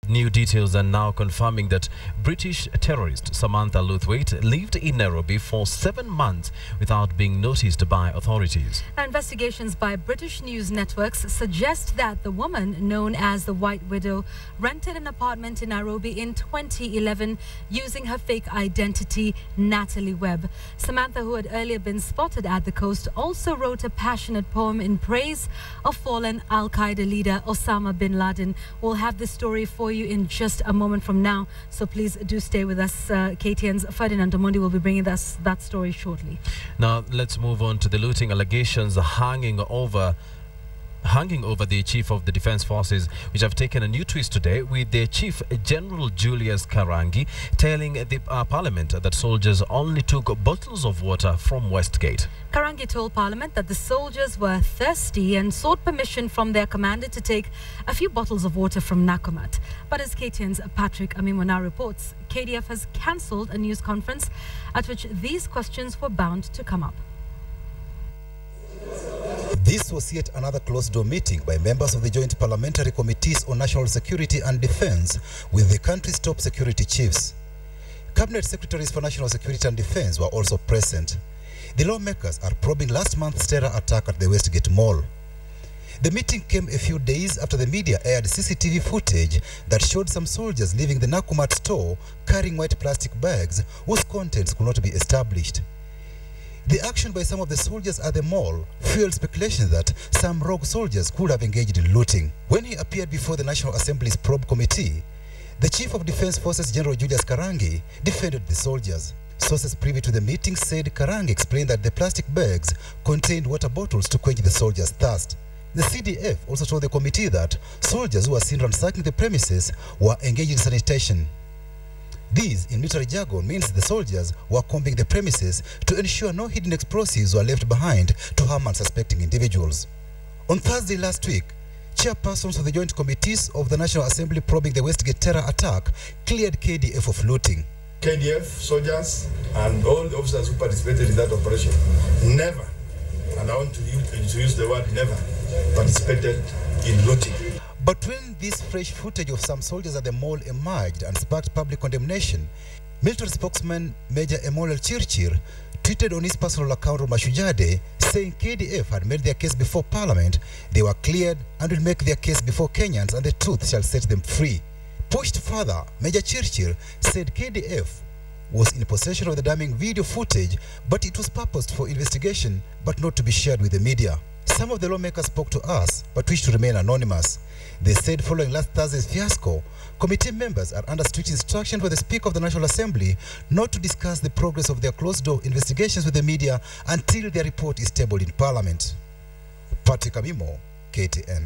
New details are now confirming that British terrorist Samantha Luthwaite lived in Nairobi for 7 months without being noticed by authorities. Investigations by British news networks suggest that the woman, known as the White Widow, rented an apartment in Nairobi in 2011 using her fake identity, Natalie Webb. Samantha, who had earlier been spotted at the coast, also wrote a passionate poem in praise of fallen Al-Qaeda leader Osama bin Laden. We'll have this story for you in just a moment from now, so please do stay with us. KTN's Ferdinand Omondi will be bringing us that story shortly. Now let's move on to the looting allegations hanging over the Chief of the Defence Forces, which have taken a new twist today, with the Chief General Julius Karangi telling the Parliament that soldiers only took bottles of water from Westgate. Karangi told Parliament that the soldiers were thirsty and sought permission from their commander to take a few bottles of water from Nakumatt. But as KTN's Patrick Amimona reports, KDF has cancelled a news conference at which these questions were bound to come up. This was yet another closed-door meeting by members of the Joint Parliamentary Committees on National Security and Defence with the country's top security chiefs. Cabinet Secretaries for National Security and Defence were also present. The lawmakers are probing last month's terror attack at the Westgate Mall. The meeting came a few days after the media aired CCTV footage that showed some soldiers leaving the Nakumatt store carrying white plastic bags whose contents could not be established. The action by some of the soldiers at the mall fueled speculation that some rogue soldiers could have engaged in looting. When he appeared before the National Assembly's probe committee, the Chief of Defence Forces General Julius Karangi defended the soldiers. Sources privy to the meeting said Karangi explained that the plastic bags contained water bottles to quench the soldiers' thirst. The CDF also told the committee that soldiers who were seen ransacking the premises were engaged in sanitation. This, in military jargon, means the soldiers were combing the premises to ensure no hidden explosives were left behind to harm unsuspecting individuals. On Thursday last week, chairpersons of the joint committees of the National Assembly probing the Westgate terror attack cleared KDF of looting. KDF, soldiers, and all the officers who participated in that operation never, and I want to use the word never, participated in looting. But when this fresh footage of some soldiers at the mall emerged and sparked public condemnation, military spokesman Major Emmanuel Chirchir tweeted on his personal account on Mashujaa Day, saying KDF had made their case before Parliament, they were cleared and will make their case before Kenyans, and the truth shall set them free. Pushed further, Major Chirchir said KDF was in possession of the damning video footage, but it was purposed for investigation but not to be shared with the media. Some of the lawmakers spoke to us but wished to remain anonymous. They said following last Thursday's fiasco, committee members are under strict instruction for the Speaker of the National Assembly not to discuss the progress of their closed-door investigations with the media until their report is tabled in Parliament. Patrick Amimo, KTN.